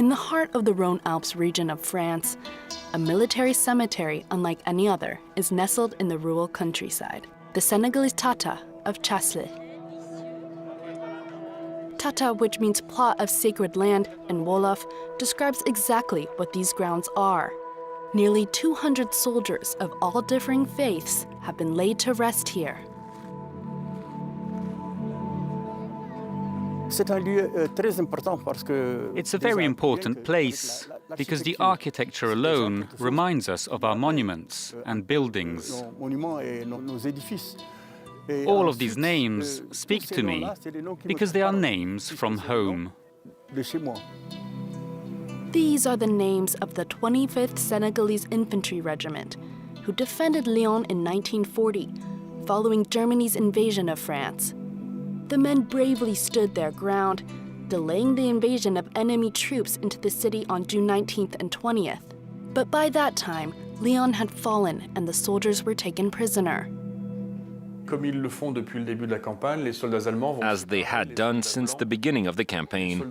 In the heart of the Rhône Alps region of France, a military cemetery unlike any other is nestled in the rural countryside, the Senegalese Tata of Chasselay. Tata, which means plot of sacred land in Wolof, describes exactly what these grounds are. Nearly 200 soldiers of all differing faiths have been laid to rest here. It's a very important place because the architecture alone reminds us of our monuments and buildings. All of these names speak to me because they are names from home. These are the names of the 25th Senegalese Infantry Regiment, who defended Lyon in 1940, following Germany's invasion of France. The men bravely stood their ground, delaying the invasion of enemy troops into the city on June 19th and 20th. But by that time, Lyon had fallen and the soldiers were taken prisoner. As they had done since the beginning of the campaign,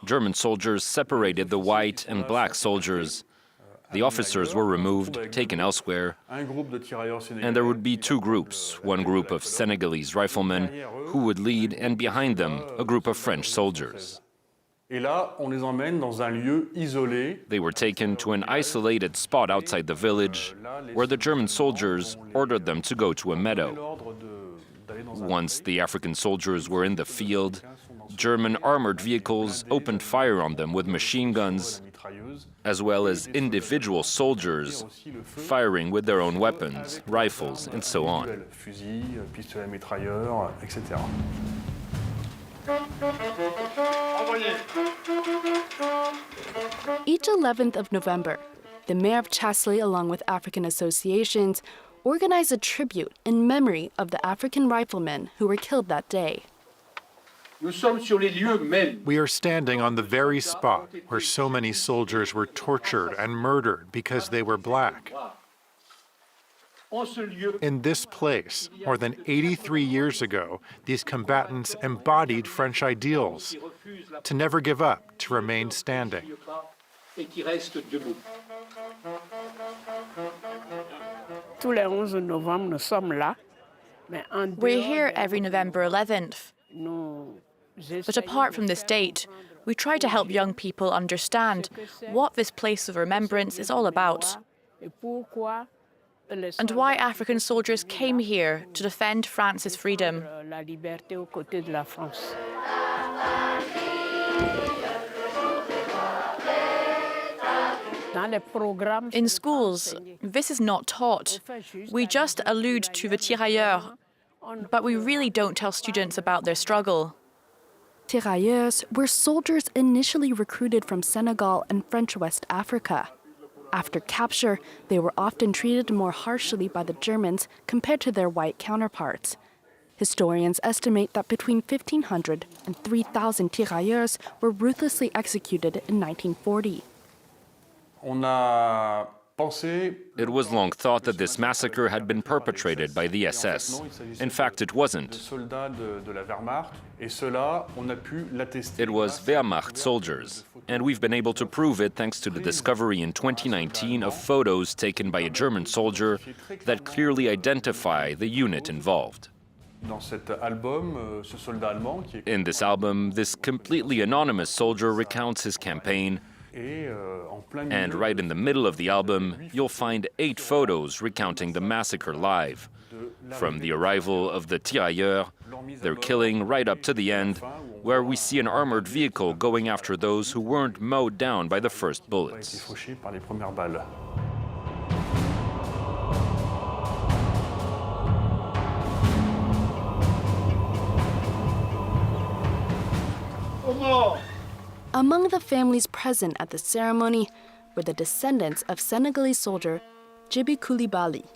German soldiers separated the white and black soldiers. The officers were removed, taken elsewhere, and there would be two groups, one group of Senegalese riflemen who would lead, and behind them, a group of French soldiers. They were taken to an isolated spot outside the village, where the German soldiers ordered them to go to a meadow. Once the African soldiers were in the field, German armored vehicles opened fire on them with machine guns, as well as individual soldiers firing with their own weapons, rifles, and so on. Each 11th of November, the mayor of Chasselay, along with African associations, organized a tribute in memory of the African riflemen who were killed that day. We are standing on the very spot where so many soldiers were tortured and murdered because they were black. In this place, more than 83 years ago, these combatants embodied French ideals: to never give up, to remain standing. We're here every November 11th. But apart from this date, we try to help young people understand what this place of remembrance is all about, and why African soldiers came here to defend France's freedom. In schools, this is not taught. We just allude to the tirailleurs, but we really don't tell students about their struggle. Tirailleurs were soldiers initially recruited from Senegal and French West Africa. After capture, they were often treated more harshly by the Germans compared to their white counterparts. Historians estimate that between 1,500 and 3,000 tirailleurs were ruthlessly executed in 1940. It was long thought that this massacre had been perpetrated by the SS. In fact, it wasn't. It was Wehrmacht soldiers, and we've been able to prove it thanks to the discovery in 2019 of photos taken by a German soldier that clearly identify the unit involved. In this album, this completely anonymous soldier recounts his campaign, and right in the middle of the album, you'll find 8 photos recounting the massacre live. From the arrival of the tirailleurs, their killing, right up to the end, where we see an armored vehicle going after those who weren't mowed down by the first bullets. Among the families present at the ceremony were the descendants of Senegalese soldier Djibi Coulibaly.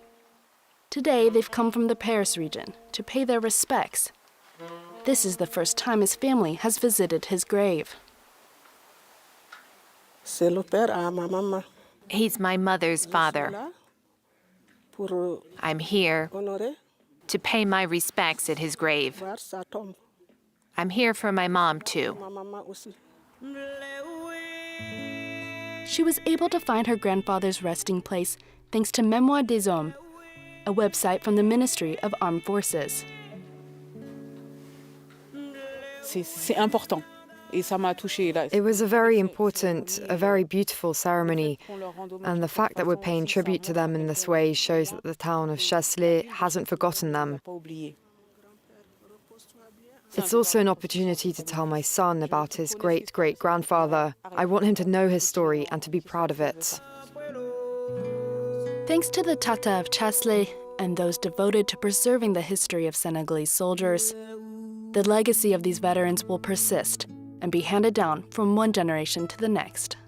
Today, they've come from the Paris region to pay their respects. This is the first time his family has visited his grave. He's my mother's father. I'm here to pay my respects at his grave. I'm here for my mom, too. She was able to find her grandfather's resting place thanks to Mémoire des Hommes, a website from the Ministry of Armed Forces. C'est important. Et ça m'a touchée là. It was a very important, a very beautiful ceremony, and the fact that we're paying tribute to them in this way shows that the town of Chasselay hasn't forgotten them. It's also an opportunity to tell my son about his great-great-grandfather. I want him to know his story and to be proud of it. Thanks to the Tata of Chasselay and those devoted to preserving the history of Senegalese soldiers, the legacy of these veterans will persist and be handed down from one generation to the next.